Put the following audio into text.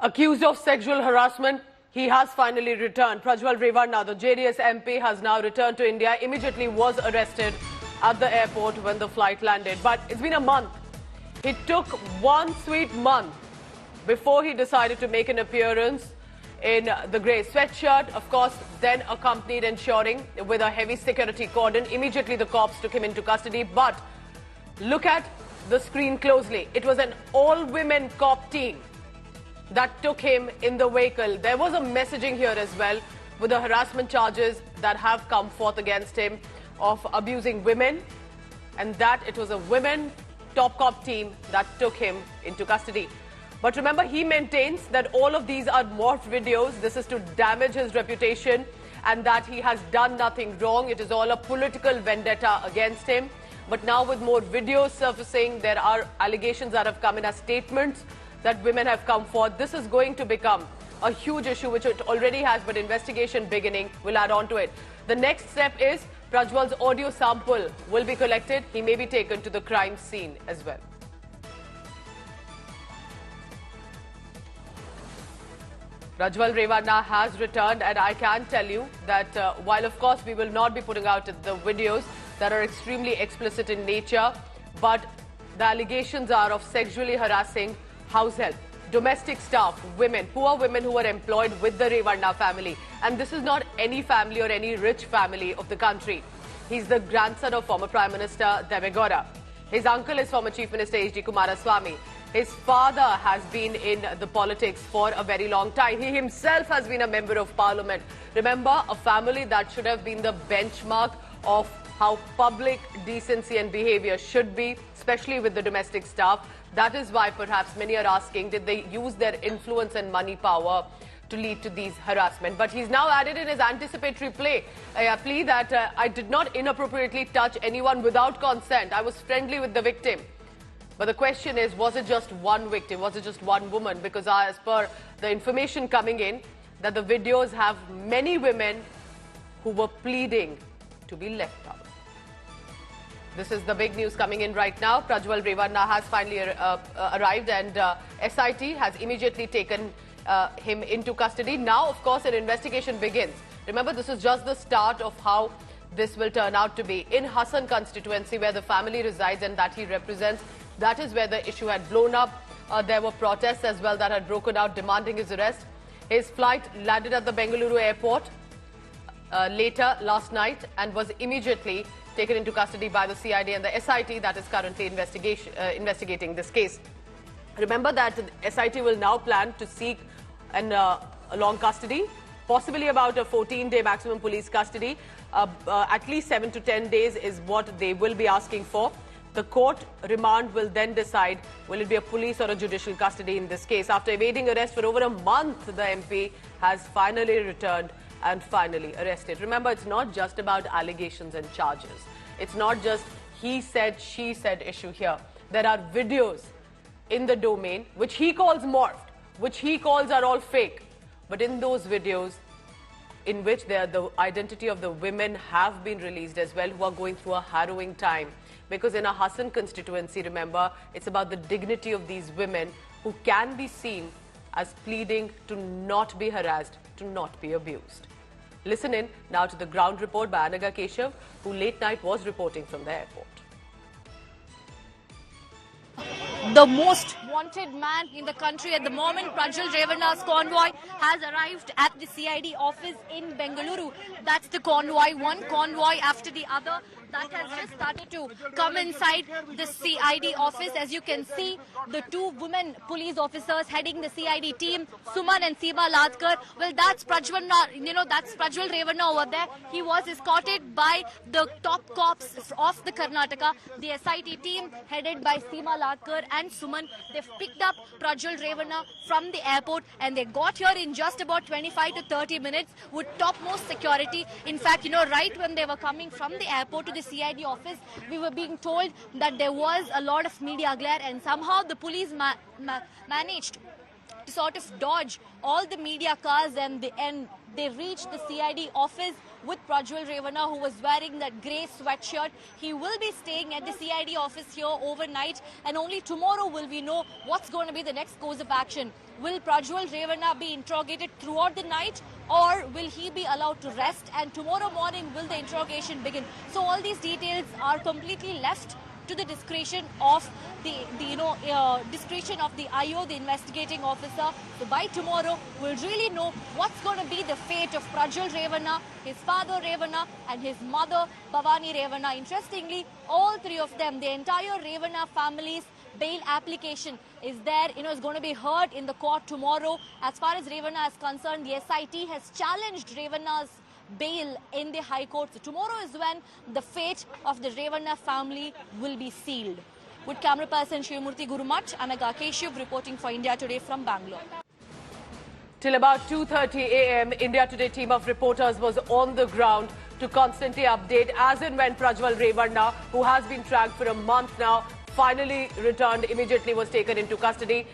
Accused of sexual harassment, he has finally returned. Prajwal Revanna, the JDS MP, has now returned to India. Immediately was arrested at the airport when the flight landed. But it's been a month. It took one sweet month before he decided to make an appearance in the grey sweatshirt, of course, then accompanied ensuring with a heavy security cordon. Immediately the cops took him into custody. But look at the screen closely. It was an all-women cop team that took him in the vehicle. There was a messaging here as well with the harassment charges that have come forth against him of abusing women, and that it was a women top cop team that took him into custody. But remember, he maintains that all of these are morphed videos. This is to damage his reputation and that he has done nothing wrong. It is all a political vendetta against him. But now with more videos surfacing, there are allegations that have come in as statements that women have come forth. This is going to become a huge issue, which it already has, but investigation beginning will add on to it. The next step is Prajwal's audio sample will be collected. He may be taken to the crime scene as well. Prajwal Revanna has returned, and I can tell you that while of course we will not be putting out the videos that are extremely explicit in nature, but the allegations are of sexually harassing house help, domestic staff, women, poor women who were employed with the Revanna family. And this is not any family or any rich family of the country. He's the grandson of former Prime Minister Deve Gowda. His uncle is former Chief Minister H.D. Kumaraswamy. His father has been in the politics for a very long time. He himself has been a member of parliament. Remember, a family that should have been the benchmark of how public decency and behavior should be, especially with the domestic staff. That is why perhaps many are asking, did they use their influence and money power to lead to these harassment? But he's now added in his anticipatory plea that I did not inappropriately touch anyone without consent. I was friendly with the victim. But the question is, was it just one victim? Was it just one woman? Because as per the information coming in, that the videos have many women who were pleading to be left out. This is the big news coming in right now. Prajwal Revanna has finally arrived, and SIT has immediately taken him into custody. Now, of course, an investigation begins. Remember, this is just the start of how this will turn out to be. In Hassan constituency, where the family resides and that he represents, that is where the issue had blown up. There were protests as well that had broken out demanding his arrest. His flight landed at the Bengaluru airport later last night and was immediately taken into custody by the CID and the SIT that is currently investigating this case. Remember that the SIT will now plan to seek a long custody, possibly about a 14-day maximum police custody. At least 7 to 10 days is what they will be asking for. The court remand will then decide, will it be a police or a judicial custody in this case. After evading arrest for over a month, the MP has finally returned and finally arrested. Remember, it's not just about allegations and charges. It's not just he said, she said issue here. There are videos in the domain which he calls morphed, which he calls are all fake. But in those videos, in which the identity of the women have been released as well, who are going through a harrowing time. Because in a Hassan constituency, remember, it's about the dignity of these women who can be seen as pleading to not be harassed, to not be abused. Listen in now to the ground report by Anaga Keshav, who late night was reporting from the airport. The most wanted man in the country at the moment, Prajwal Revanna's convoy has arrived at the CID office in Bengaluru. That's the convoy, one convoy after the other that has just started to come inside the CID office. As you can see, the two women police officers heading the CID team, Suman and Seema Ladkar. Well, that's Prajwal Revanna over there. He was escorted by the top cops of the Karnataka, the SIT team headed by Seema Ladkar and Suman. They've picked up Prajwal Revanna from the airport and they got here in just about 25 to 30 minutes with topmost security. In fact, right when they were coming from the airport to the CID office, we were being told that there was a lot of media glare, and somehow the police managed to sort of dodge all the media cars and they reached the CID office with Prajwal Revanna, who was wearing that grey sweatshirt. He will be staying at the CID office here overnight, and only tomorrow will we know what's going to be the next course of action. Will Prajwal Revanna be interrogated throughout the night, or will he be allowed to rest, and tomorrow morning will the interrogation begin? So all these details are completely left to the discretion of the discretion of the IO, the investigating officer. So by tomorrow, we'll really know what's going to be the fate of Prajwal Revanna, his father Revanna, and his mother Bhavani Revanna. Interestingly, all three of them, the entire Revanna family's bail application is there, is going to be heard in the court tomorrow. As far as Revanna is concerned, the SIT has challenged Revanna's bail in the High Court. So tomorrow is when the fate of the Revanna family will be sealed. With camera person Shivamurthy Gurumat, I'm Megha Keshav reporting for India Today from Bangalore. Till about 2:30 a.m., India Today team of reporters was on the ground to constantly update as and when Prajwal Revanna, who has been tracked for a month now, finally returned, immediately was taken into custody.